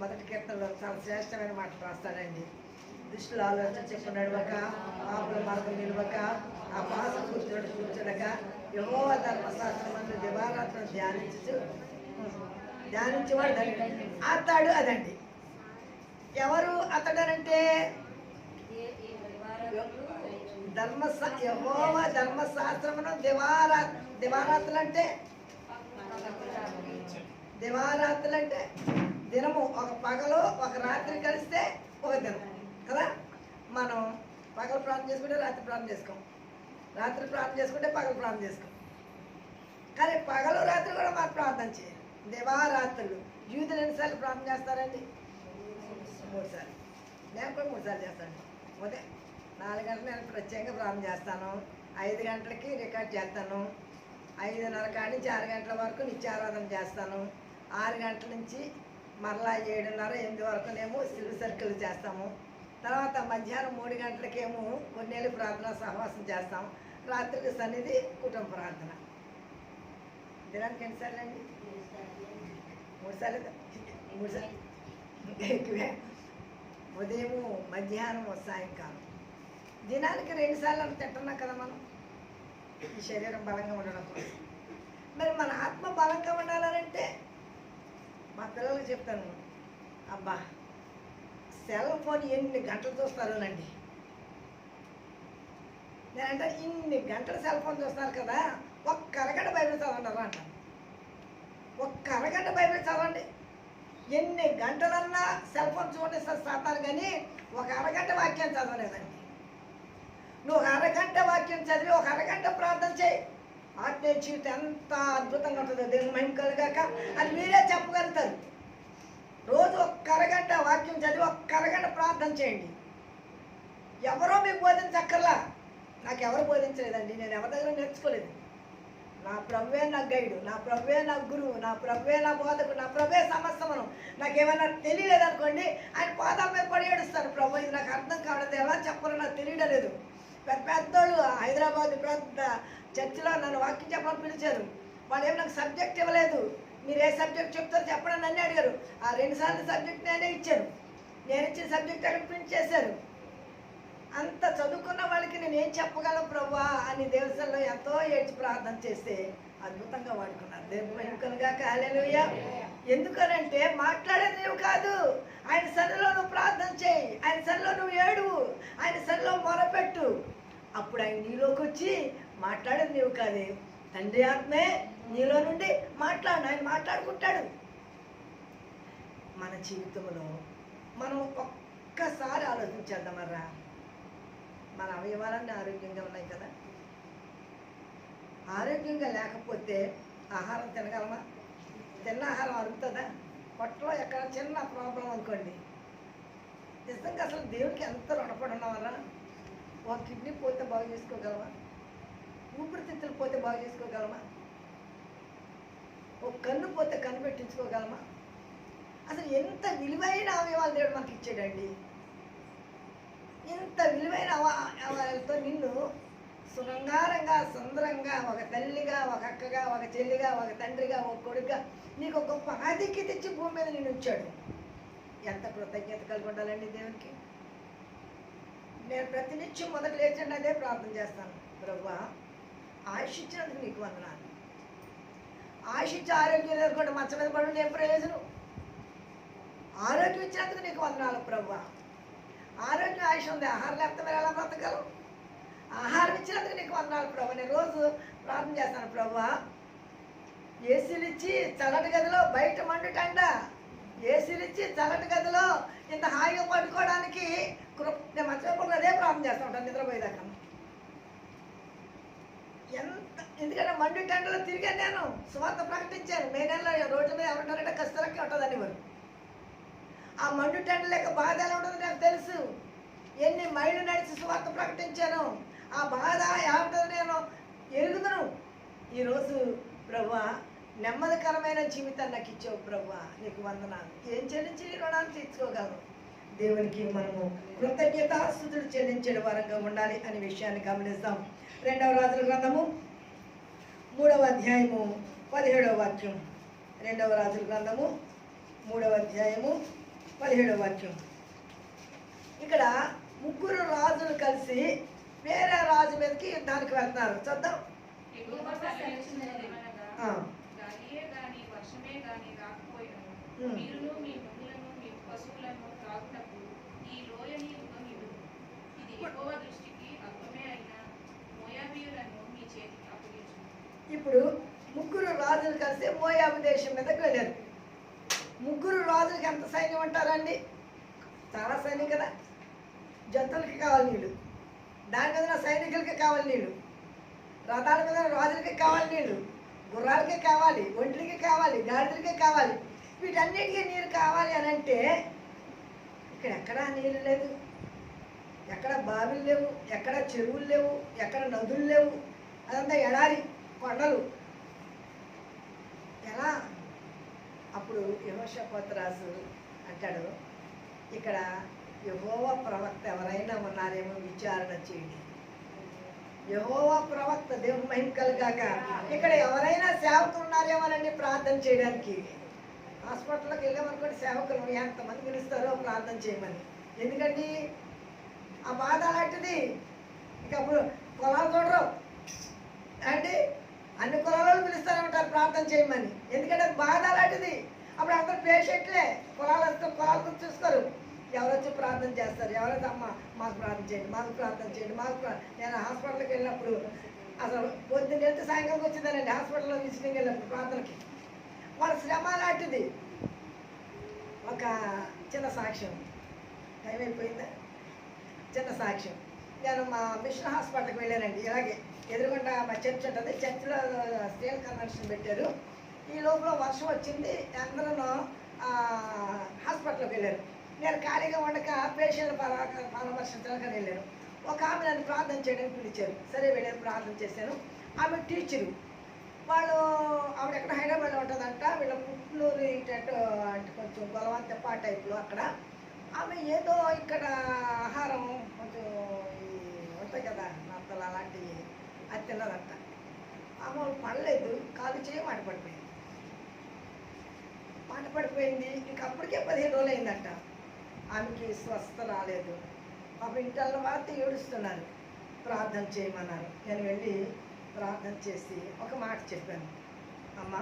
[SPEAKER 1] మొదటి కీర్తనలో చాలా శ్రేష్టమైన మాటలు రాస్తాడండి. దుష్టుల ఆలోచన చెప్పు నడవక, పాపుల మార్గం నిలవక, ఆ పాస కూర్చోడక, యెహోవా ధర్మశాస్త్రమందు దివారాత్రం ధ్యానించేవాడు అతడు. అదండి. ఎవరు అతడనంటే? యెహోవా ధర్మశాస్త్రమును దివారాత్రులు అంటే దినము, ఒక పగలు ఒక రాత్రి కలిస్తే ఒక దినం కదా. మనం పగలు ప్రార్థన చేసుకుంటే రాత్రి ప్రార్థన చేసుకోం, రాత్రి ప్రార్థన చేసుకుంటే పగలు ప్రార్థన చేసుకోం. కానీ పగలు రాత్రి కూడా మాకు ప్రార్థన చేయాలి. దివారాత్రులు. యూదులు ఎన్నిసార్లు ప్రార్థన చేస్తారండి? 3 సార్లు. నేను కూడా 3 సార్లు చేస్తాను. ఉదయం 4 గంటలకు నేను ప్రత్యేకంగా ప్రార్థన చేస్తాను, 5 గంటలకి రికార్డ్ చేస్తాను, 5:30 కాడి నుంచి 6 గంటల వరకు నిత్యారాధన చేస్తాను. 6 గంటల నుంచి మరలా 7:30, 8 వరకునేమో సిల్వర్ సర్కిల్ చేస్తాము. తర్వాత మధ్యాహ్నం 3 గంటలకేమో కొన్నేళ్ళు ప్రార్థన సహవాసం చేస్తాం. రాత్రికి సన్నిధి కుటుంబ ప్రార్థన. దినానికి ఎన్నిసార్లు అండి? 3 సార్లు. 3 సార్లు ఎక్కువే. ఉదయము, మధ్యాహ్నం, సాయంకాలం. దినానికి 2 సార్లు అని తింటున్నాం కదా మనం, ఈ శరీరం బలంగా ఉండడం కోసం. మరి మన ఆత్మ బలంగా ఉండాలంటే మా పిల్లలకు చెప్తాను, అబ్బా సెల్ ఫోన్ ఎన్ని గంటలు చూస్తారోనండి. నేనంటే ఇన్ని గంటలు సెల్ ఫోన్ చూస్తున్నారు కదా, ఒక్క అరగంట బైబిల్ చదవండి అంటాను. ఒక్క అరగంట బైబిల్ చదవండి. ఎన్ని గంటలన్నా సెల్ ఫోన్ చూడండి సాతాను, కానీ ఒక అరగంట వాక్యం చదవలేదండి. నువ్వు ఒక అరగంట వాక్యం చదివి ఒక అరగంట ప్రార్థన చేయి. ఆత్మీయ జీవితం ఎంత అద్భుతంగా ఉంటుందో దేవుని మహిమ కలుగాక అని మీరే చెప్పగలుగుతారు. రోజు ఒక్క అరగంట వాక్యం చదివి ఒక్క అరగంట ప్రార్థన చేయండి. ఎవరో మీకు బోధించక్కర్లా. నాకు ఎవరు బోధించలేదండి, నేను ఎవరి దగ్గర నేర్చుకోలేదు. నా ప్రభువే నా గైడు, నా ప్రభువే నా గురువు, నా ప్రభువే నా బోధకుడు, నా ప్రభువే సమస్తమను. నాకేమైనా తెలియలేదనుకోండి, ఆయన పాదాల మీద పడి ఏడుస్తాను, ప్రభు ఇది నాకు అర్థం కావడం ఎలా చెప్పాలో నాకు తెలియలేదు. పెద్దోళ్ళు హైదరాబాద్ పెద్ద చర్చిలో నన్ను వాక్యం చెప్పాలని పిలిచారు. వాళ్ళు ఏమి నాకు సబ్జెక్ట్ ఇవ్వలేదు. మీరు ఏ సబ్జెక్ట్ చెప్తారో చెప్పడం నన్ను అడిగారు. ఆ 2 సార్లు సబ్జెక్ట్ నేనే ఇచ్చాను. నేను ఇచ్చిన సబ్జెక్ట్ అక్కడ ప్రింట్ చేశారు. అంత చదువుకున్న వాళ్ళకి నేను ఏం చెప్పగలను ప్రభువా అని దేవస్థానంలో ఎంతో ఏడ్చి ప్రార్థన చేస్తే అద్భుతంగా వాడుకున్నారు. దేవుని మహిమ కలుగాక హల్లెలూయా. ఎందుకనంటే మాట్లాడేది నువ్వు కాదు, ఆయన సన్నిధిలో నువ్వు ప్రార్థన చేయి, ఆయన సన్నిధిలో నువ్వు ఏడువు, ఆయన సన్నిధిలో మొరపెట్టు. అప్పుడు ఆయన నీలోకి వచ్చి మాట్లాడేది నువ్వు కాదే, తండ్రి ఆత్మే నీలో నుండి మాట్లాడు, ఆయన మాట్లాడుకుంటాడు. మన జీవితంలో మనం ఒక్కసారి ఆలోచించేద్దామర్రా, మన అవయవాలన్నీ ఆరోగ్యంగా ఉన్నాయి కదా. ఆరోగ్యంగా లేకపోతే ఆహారం తినగలమా? తిన్న ఆహారం అరుగుతుందా? పొట్టలో ఎక్కడ చిన్న ప్రాబ్లం అనుకోండి, నిజంగా అసలు దేవుడికి ఎంత రుణపడి ఉన్నామరా. ఒక కిడ్నీ పోతే బాగు చేసుకోగలమా? ఊపిరితిత్తులు పోతే బాగు చేసుకోగలమా? ఒక కన్ను పోతే కన్ను పెట్టించుకోగలమా? అసలు ఎంత విలువైన అవయవాలు దేవుడు మనకి ఇచ్చాడండి. ఇంత విలువైన అవయవాలతో నిన్ను శృంగారంగా, సుందరంగా, ఒక తల్లిగా, ఒక అక్కగా, ఒక చెల్లిగా, ఒక తండ్రిగా, ఒక కొడుకుగా నీకు ఒక గొప్ప ఆధిక్యత ఇచ్చి భూమి మీద నేను ఉంచాడు. ఎంత కృతజ్ఞత కలిగి ఉండాలండి దేవునికి. నేను ప్రతినిత్యం మొదటి లేచండి అదే ప్రార్థన చేస్తాను, ప్రభువా ఆయుష్ ఇచ్చినందుకు నీకు వందనాలు. ఆయుష్ ఇచ్చి ఆరోగ్యం లేకుండా మంచం మీద పడు ఏం ప్రయోజనం? ఆరోగ్యం ఇచ్చినందుకు నీకు వందనాలు ప్రభువా. ఆరోగ్యం ఆయుష్ ఉంది, ఆహారం లేకపోతే మీరు ఎలా బ్రతకగలరు? ఆహారం ఇచ్చినందుకు నీకు వందనాలు ప్రభు. నేను రోజు ప్రార్థన చేస్తాను, ప్రభువా ఏసీలు ఇచ్చి చల్లటి గదిలో, బయట మండుటండ ఏసీలు ఇచ్చి చల్లటి గదిలో ఇంత హాయిగా పడుకోవడానికి నేను మర్చిపోకుండా అదే ప్రార్థన చేస్తూ ఉంటాను నిద్రపోయేదాకా. ఎందుకంటే మండుటండలో తిరిగాను, నేను సువార్త ప్రకటించాను. మే నెలలో రోడ్ల మీద ఎవరుంటారంటే కష్టలకి ఉంటుందని వారు. ఆ మండుటండ లేక బాధ ఎలా ఉంటుందో నాకు తెలుసు. ఎన్ని మైళ్ళు నడిచి సువార్త ప్రకటించాను, ఆ బాధ ఏమంటుందో నేను ఎరుగుదును. ఈరోజు ప్రభువా నెమ్మదికరమైన జీవితాన్ని నాకు ఇచ్చావు ప్రభువా, నీకు వందనాలు. ఏం చెల్లించి నీ రుణాన్ని తీర్చుకోగలను? దేవునికి మనము కృతజ్ఞతాస్తుతులు చెల్లించే వారంగా ఉండాలి అనే విషయాన్ని గమనిస్తాం. 2వ రాజుల గ్రంథము 3వ అధ్యాయము 17వ వాక్యం. 2వ రాజుల గ్రంథము 3వ అధ్యాయము 17వ వాక్యం. ఇక్కడ 3 రాజులు కలిసి వేరే రాజు మీదకి యుద్ధానికి వెళ్తున్నారు. చూద్దాం. ఇప్పుడు 3 రాజులు కలిసి మోయాబు దేశం మీదకి వెళ్ళారు. 3 రాజులకి ఎంత సైన్యం అంటారండి? చాలా సైన్యం కదా. జంతువులకి కావాలి నీళ్ళు, దాని మీద సైనికులకి కావాలి నీళ్ళు, రథాల మీద రాజులకి కావాలి నీళ్ళు, గుర్రాలకి కావాలి, ఒంట్లకి కావాలి, గాడిదలకి కావాలి. వీటన్నిటికీ నీరు కావాలి అని అంటే ఇక్కడ ఎక్కడా నీళ్ళు లేదు, ఎక్కడ బావిలు లేవు, ఎక్కడ చెరువులు లేవు, ఎక్కడ నదులు లేవు. అదంతా ఎడారి, కొండలు. అప్పుడు యెహోషాపాతు రాజు అంటాడు, ఇక్కడ యెహోవా ప్రవక్త ఎవరైనా ఉన్నారేమో విచారణ చేయండి. యెహోవా ప్రవక్త, దేవుని మహిమ కలుగాక, ఇక్కడ ఎవరైనా సేవకులు ఉన్నారేమోనండి ప్రార్థన చేయడానికి. హాస్పిటల్లోకి వెళ్ళామనుకోండి, సేవకులు ఎంతమంది పిలుస్తారో ప్రార్థన చేయమని. ఎందుకండి ఆ బాధ అలాంటిది. ఇక అప్పుడు కులాలు చూడరు అంటే అన్ని కులాలను పిలుస్తూనే ఉంటారు ప్రార్థన చేయమని. ఎందుకంటే అది బాధ అలాంటిది. అప్పుడు అందరు పేషెంట్లే, కులాలు వస్తే కులాలు చూస్తారు, ఎవరు వచ్చి ప్రార్థన చేస్తారు, ఎవరైతే అమ్మ మాకు ప్రార్థన చేయండి, మాకు ప్రార్థన చేయండి, నేను హాస్పిటల్కి వెళ్ళినప్పుడు అసలు పొద్దున్న వెళ్తే సాయంకాలం వచ్చిందానండి. హాస్పిటల్లో విజిటింగ్ వెళ్ళినప్పుడు ప్రార్థనకి వాళ్ళ శ్రమ లాంటిది. ఒక చిన్న సాక్ష్యం, టైం అయిపోయిందా? చిన్న సాక్ష్యం. నేను మా మిషన్ హాస్పిటల్కి వెళ్ళానండి. ఇలాగే ఎదురుగుండా మా చర్చ్ ఉంటుంది, చర్చిలో స్టీల్ కన్వెన్షన్ పెట్టారు. ఈ లోపల వర్షం వచ్చింది, అందరూ హాస్పిటల్కి వెళ్ళారు. నేను ఖాళీగా ఉండక పేషెంట్ పరామర్శించడానికి వెళ్ళాను. ఒక ఆమె నన్ను ప్రార్థన చేయడానికి పిలిచారు. సరే వెళ్ళాను, ప్రార్థన చేశాను. ఆమె టీచరు. వాళ్ళు ఆవిడ ఎక్కడ హైదరాబాద్లో ఉంటుందంట, వీళ్ళ పుట్లూరు ఇటు అంటే కొంచెం గొలవంతెప్ప టైప్లో అక్కడ. ఆమె ఏదో ఇక్కడ ఆహారం కొంచెం ఉంటాయి కదా నత్తలు అలాంటివి, అది తిన్నదంట. ఆమె పడలేదు, కాలు చేయి మాట పడిపోయింది. ఇంకా అప్పటికే 15 రోజులు అయిందంట. ఆమెకి స్వస్థ రాలేదు. పాప ఇంటల్లో వార్త ఏడుస్తున్నారు, ప్రార్థన చేయమన్నారు. నేను వెళ్ళి ప్రార్థన చేసి ఒక మాట చెప్పాను, అమ్మ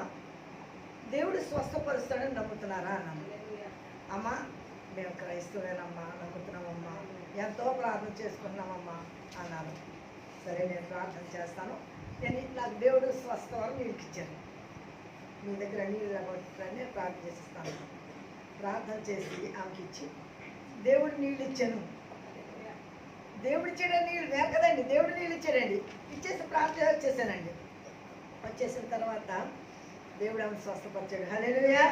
[SPEAKER 1] దేవుడు స్వస్థపరుస్తాడని నమ్ముతున్నారా అన్నాను. అమ్మ మేము క్రైస్తవేనమ్మా, నమ్ముతున్నామమ్మా, ఎంతో ప్రార్థన చేసుకున్నామమ్మా అన్నారు. సరే నేను ప్రార్థన చేస్తాను, నాకు దేవుడు స్వస్థ వరం నీళ్ళకి ఇచ్చాను, మీ దగ్గర నీళ్ళు కొట్టుకొని ప్రార్థన చేసిస్తాను. ప్రార్థన చేసి ఆమెకి ఇచ్చి దేవుడు నీళ్ళు ఇచ్చాను. దేవుడు ఇచ్చాడని నీళ్ళు వేరు కదండి, దేవుడు నీళ్ళు ఇచ్చాడండి. ఇచ్చేసి ప్రార్థన వచ్చేసానండి. వచ్చేసిన తర్వాత దేవుడు ఆమె స్వస్థపరిచాడు. హల్లెలూయా.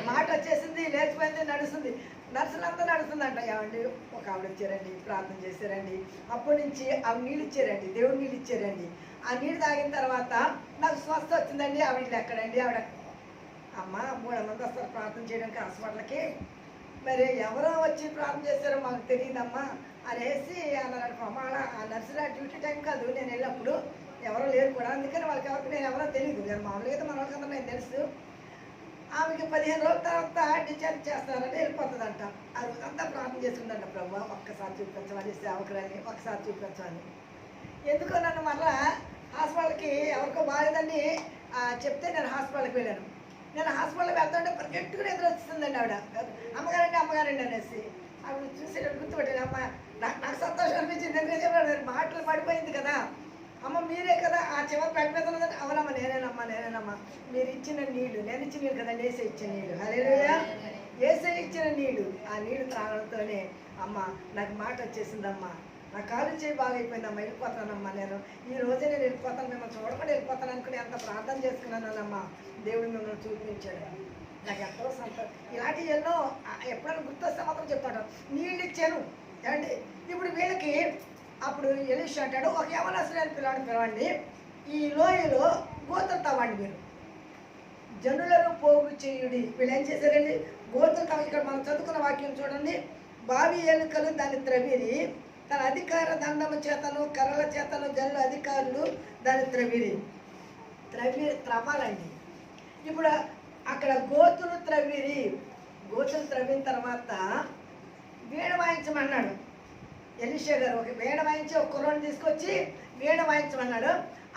[SPEAKER 1] మాట వచ్చేసింది, లేచిపోయింది, నడుస్తుంది. నర్సులంతా నడుస్తుందంట. ఏమండి ఒక ఆవిడ వచ్చారండి, ప్రార్థన చేశారండి. అప్పటి నుంచి ఆవిడ నీళ్ళు ఇచ్చారండి, దేవుడు నీళ్ళు ఇచ్చారండి. ఆ నీళ్ళు తాగిన తర్వాత నాకు స్వస్థ వచ్చిందండి. ఆవిడ ఎక్కడండి? ఆవిడ అమ్మ 3 మంది వస్తారు ప్రార్థన చేయడానికి హాస్పిటల్కి, మరి ఎవరో వచ్చి ప్రార్థన చేస్తారో మాకు తెలియదమ్మా అనేసి అన్నారు. ఆ నర్సుల డ్యూటీ టైం కాదు, నేను వెళ్ళినప్పుడు ఎవరో లేరు కూడా, అందుకని వాళ్ళకి ఎవరికి నేను ఎవరో తెలియదు. నేను మామూలుగా అయితే మన వాళ్ళకంతా నేను తెలుసు. ఆమెకి 15 రోజుల తర్వాత డిశ్చార్జ్ చేస్తారని వెళ్ళిపోతుందంట. ఆ రోజంతా ప్రార్థన చేసుకుందంట, ప్రభు ఒక్కసారి చూపించమని, సేవకులని ఒక్కసారి చూపించమని. ఎందుకో నన్ను మళ్ళా హాస్పిటల్కి ఎవరికో బాగాలేదని చెప్తే నేను హాస్పిటల్కి వెళ్ళాను. నేను హాస్పిటల్కి వెళ్తుంటే పరిగెట్టుకుని ఎదురు వస్తుందండి ఆవిడ. అమ్మగారండి అనేసి ఆవిడ చూసి గుర్తుపెట్టాను. అమ్మ నాకు సంతోషం అనిపించింది, ఎందుకంటే మాటలు పడిపోయింది కదా. అమ్మ మీరే కదా ఆ చివరి పెట్టిన, అవునమ్మా నేనేనమ్మా, మీరు ఇచ్చిన నీళ్ళు, నేను ఇచ్చిన నీళ్ళు కదండి, ఏసై ఇచ్చిన నీళ్ళు. హల్లెలూయా. ఏసై ఇచ్చిన నీళ్ళు, ఆ నీళ్ళు త్రాగడంతోనే అమ్మ నాకు మాట వచ్చేసిందమ్మా, నా కాలు చేయి బాగా అయిపోయిందమ్మా, వెళ్ళిపోతానమ్మా, నేను ఈ రోజే నేను వెళ్ళిపోతాను, మిమ్మల్ని చూడకుండా వెళ్ళిపోతాను అనుకుని ఎంత ప్రార్థన చేసుకున్నానమ్మా, దేవుడు మిమ్మల్ని చూపించాడు. నాకు ఎంతో సంతోషం. ఇలాంటి ఎన్నో ఎప్పుడైనా గుర్తొస్తే మాత్రం చెప్తాడు. నీళ్ళు ఇచ్చాను ఏమండి. ఇప్పుడు వీళ్ళకి అప్పుడు ఎలీషా అంటాడు, ఒక యవనస్తుడైన పిలవండి, ఈ లోయలో గోతులు తవ్వండి, మీరు జనులను పోగు చేయుడి. వీళ్ళు ఏం చేశారండి? గోతులు తవ్వి, ఇక్కడ మనం చదువుకున్న వాక్యం చూడండి, బావి ఎలుకలు దాన్ని త్రవిరి, తన అధికార దండము చేతను కర్రల చేతను జనుల అధికారులు దాన్ని త్రవ్వాలండి. ఇప్పుడు అక్కడ గోతులు త్రవ్విరి. గోతులు త్రవ్విన తర్వాత వీణ వాయించమన్నాడు ఎలీషా గారు. ఒక వీణ వాయించి ఒక కుర్రని తీసుకొచ్చి వీణ వాయించమన్నాడు.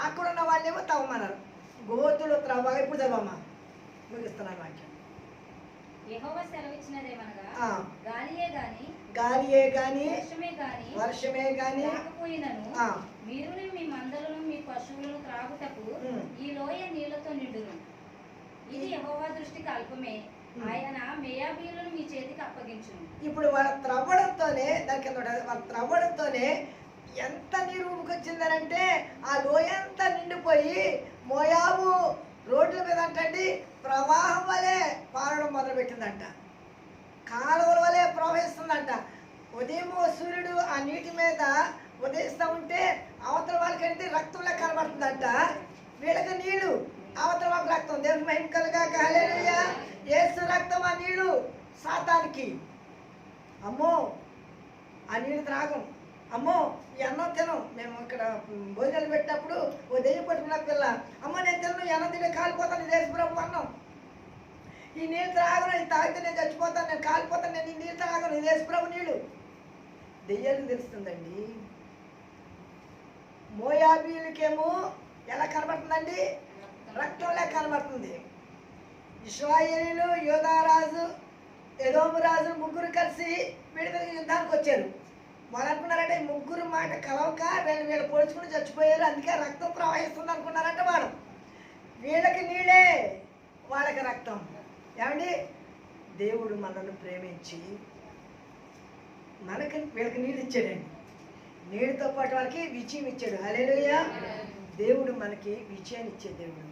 [SPEAKER 1] అక్కడున్న వాళ్ళేమో తవ్వమన్నారు. గోతులు త్రవ్వగా. ఇప్పుడు చదవమ్మా, ముగిస్తున్నాను వాక్యం.
[SPEAKER 2] యెహోవా సెలవిచ్చినదేమనగా,
[SPEAKER 1] గాలియే గాని
[SPEAKER 2] వర్షమే గాని
[SPEAKER 1] రాకపోయినను
[SPEAKER 2] మీరును మీ మందలను మీ పశువులను త్రాగుటకు ఈ లోయ నీళ్లతో నిండును. ఇది యెహోవా దృష్టికి అల్పమే, ఆయన మేయాబీయులను మీ చేతికి అప్పగించును.
[SPEAKER 1] ఇప్పుడు వాళ్ళ త్రవ్వడంతోనే ఎంత నీరు ఊపుకొచ్చిందనంటే ఆ లోయ అంతా నిండిపోయి మోయాబు రోడ్ల మీద అంటండి ప్రవాహం వలె పారడం మొదలుపెట్టిందంట. కాలువల వలె ప్రవహిస్తుందంట. ఉదయం సూర్యుడు ఆ నీటి మీద ఉదయిస్తూ ఉంటే అవతల వాళ్ళకంటే రక్తంలా కనబడుతుందంట. వీళ్ళకి నీళ్లు, అవతల వాళ్ళకి రక్తం. దేవుని మహిమ కలుగాక. హల్లెలూయా. యేసు రక్తం ఆ నీళ్ళు సాతానికి. అమ్మో ఆ నీళ్ళు త్రాగం, అమ్మో ఈ అన్నం తినం. మేము ఇక్కడ భోజనాలు పెట్టినప్పుడు ఓ దెయ్యం పట్టుకున్న పిల్ల, అమ్మ నేను తినను, ఈ అన్నం తినే కాలిపోతాను, ఇది యేసు ప్రభు అన్నం. ఈ నీళ్ళు త్రాగను, ఇది తాగితే నేను చచ్చిపోతాను, నేను కాలిపోతాను, నేను ఈ నీళ్ళు త్రాగను, ఇది యేసు ప్రభు నీళ్ళు. దెయ్యానికి తెలుస్తుందండి. మోయాబీలకేమో ఎలా కనబడుతుందండి? రక్తంలా కనబడుతుంది. ఇశ్రాయేలీలు, యోధారాజు, ఎదోము రాజు ముగ్గురు కలిసి వీడి మీద యుద్ధానికి వచ్చారు. వాళ్ళు అనుకున్నారంటే ఈ ముగ్గురు మాట కలవక వీళ్ళు పొడుచుకుని చచ్చిపోయారు, అందుకే రక్తం ప్రవహిస్తుంది అనుకున్నారంటే వాడు. వీళ్ళకి నీళ్ళే, వాళ్ళకి రక్తం. ఏమండి, దేవుడు మనల్ని ప్రేమించి వీళ్ళకి నీళ్ళు ఇచ్చాడండి. నీళ్ళతో పాటు వాళ్ళకి విజయం ఇచ్చాడు. హల్లెలూయా. దేవుడు మనకి విజయాన్ని ఇచ్చే దేవుడు,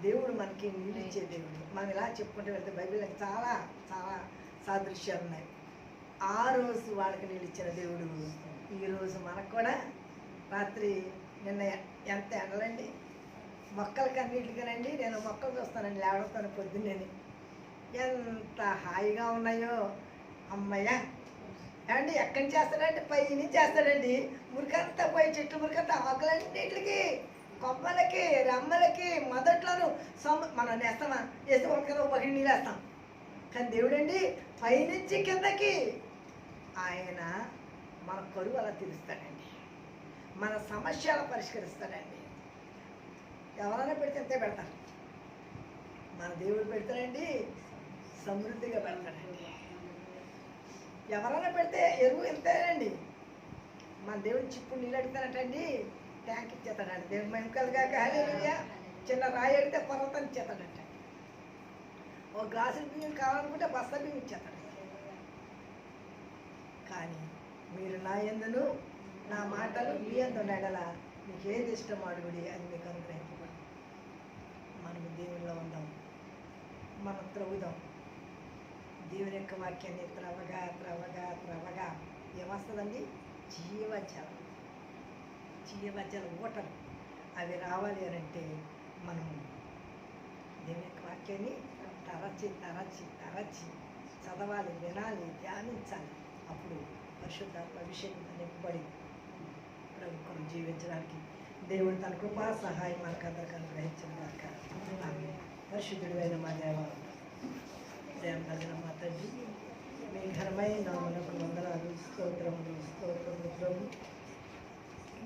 [SPEAKER 1] దేవుడు మనకి నీళ్ళు ఇచ్చే దేవుడు. మనం ఇలా చెప్పుకుంటూ వెళ్తే బైబిల్లో చాలా చాలా సాదృశ్యాలు ఉన్నాయి. ఆ రోజు వాళ్ళకి నీళ్ళు ఇచ్చిన దేవుడు ఈరోజు మనకు కూడా. రాత్రి నిన్న ఎంత ఎండలండి, మొక్కలకి అన్నిటికనండి. నేను మొక్కలు చూస్తానండి లేవడంతో పొద్దున్నేని, ఎంత హాయిగా ఉన్నాయో. అమ్మయ్య ఏమండి, ఎక్కడి నుంచి చేస్తాడంటే పై నుంచి చేస్తాడండి. మురికంతా పోయి చెట్లు మురికంతా ఆకులన్నిటికి, కొమ్మలకి, రెమ్మలకి, మొదట్లోనూ మనం నేస్తామా, వేస్తే ఒక కింద ఒక బకెట్ నీళ్ళు వేస్తాం. కానీ దేవుడండి పైనుంచి కిందకి ఆయన మన కరువు అలా తీరుస్తాడండి, మన సమస్యలు పరిష్కరిస్తాడండి. ఎవరైనా పెడితే ఎంతే పెడతారు, మన దేవుడు పెడతాడండి సమృద్ధిగా పెడతాడండి. ఎవరైనా పెడితే ఎరువు ఎంతేనండి. మన దేవుడు చిప్పుడు నీళ్ళు అడుగుతానంటండి, ట్యాంక్ ఇచ్చేస్తాడండి. దేవుడు మెంకలుగా హల్లెలూయా. చిన్న రాయి అడిగితే పర్వతం ఇచ్చేస్తాడంట. ఒక గ్లాసు బియ్యం కావాలనుకుంటే బస్తా బియ్యం ఇచ్చేస్తాడు. కానీ మీరు నా యందును నా మాటలు మీ యందు ఉండేలా మీకు ఏది ఇష్టం అడుగుడి, అది మీకు అనుగ్రహించబడి. మనము దేవునిలో ఉందాం, మనం త్రవ్వుదాం. దేవుని యొక్క వాక్యాన్ని త్రవగా త్రవగా త్రవగా ఏమొస్తుందండి? జీవజలం, జీవజల ఊటలు అవి రావాలి అని అంటే మనం దేవుని యొక్క వాక్యాన్ని తరచి తరచి తరచి చదవాలి, వినాలి, ధ్యానించాలి. అప్పుడు పరిశుద్ధాత్మ అభిషేకం నింపబడి ప్రభుత్వం జీవించడానికి దేవుడు తన కృపా సహాయం మనకందరికి అనుగ్రహించడాక. పరిశుద్ధుడు అయిన మా దేవ, ప్రేమ కలిగిన మా తండ్రి, మీ ఘనమైన నామమునకు వందనాలు, స్తోత్రములు స్తోత్రములు ప్రభు.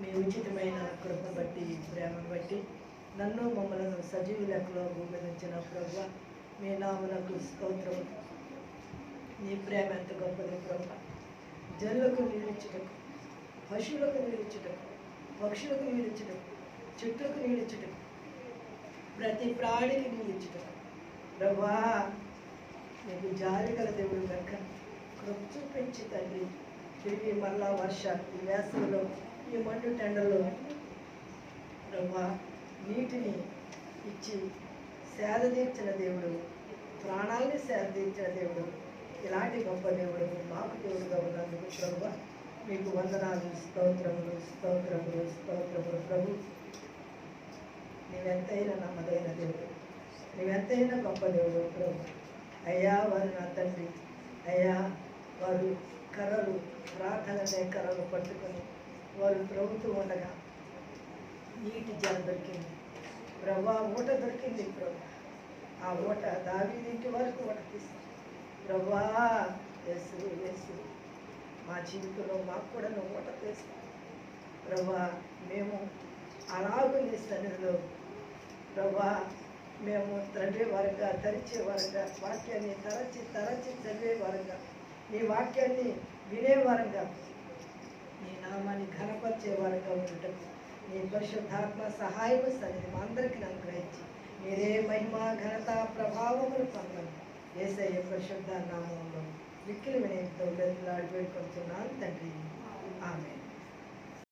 [SPEAKER 1] మీ ఉచితమైన కృపను బట్టి, ప్రేమను బట్టి నన్ను మమ్మలను సజీవ లెక్కలో భూమి నుంచిన ప్రభు, మీ నామమునకు స్తోత్రము. నీ ప్రేమ ఎంత గొప్పది ప్రభు. జనులకు నీళ్ళిచ్చుటకు, పశువులకు నీళ్ళిచ్చుటకు, పక్షులకు నీళ్ళిచ్చుటకు, చెట్లకు నీళ్ళిచ్చుటకు, ప్రతి ప్రాణికి నీళ్ళిచ్చుటకు ప్రభా, నీకు జాలి గల దేవుడు కనుక కృప చూపించి తండ్రి, తిరిగి మళ్ళా వర్షాలు ఈ వేసవిలో, ఈ మండు టెండలో ప్రభా నీటిని ఇచ్చి సేద తీర్చిన దేవుడు, ప్రాణాలని సేద తీర్చిన దేవుడు, ఇలాంటి గొప్ప దేవుడు మాకు దేవుడుగా ఉన్నందుకు ప్రభు మీకు వందనాలు, స్తోత్రములు స్తోత్రములు స్తోత్రములు ప్రభు. నీవెంతైనా నమ్మదైన దేవుడు, నీవెంతైనా గొప్ప దేవుడు ప్రభు. అయ్యా వారు నా తండ్రి, అయ్యా వారు కర్రలు, ప్రార్థననే కర్రలు పట్టుకొని వారు త్రవ్వుతూ ఉండగా నీటి జల దొరికింది ప్రభా, ఊట దొరికింది ప్రభు. ఆ ఊట దావీదింటి వరకు ఊట తీసింది ప్రభా. యేసు యేసు, మా జీవితంలో మాకు కూడా నువ్వు ఊట తీస్తావు ప్రభా. మేము అలాగూ నీ సన్నిధిలో ప్రభా మేము త్రవ్వే వారంగా, తరిచే వారంగా, వాక్యాన్ని తరచి తరచి చదివే వారంగా, నీ వాక్యాన్ని వినేవారంగా, నీ నామాన్ని ఘనపరిచే వారంగా ఉండటం నీ పరిశుద్ధాత్మ సహాయము సన్నిధి మా అందరికీ అనుగ్రహించి మీరే మహిమ ఘనత ప్రభావములు పొందండి. యేసయ్య పరిశుద్ధ నామములో మిక్కిలి వినయంతో గదిలాడి వేడుకొంటున్నాను తండ్రి, ఆమేన్.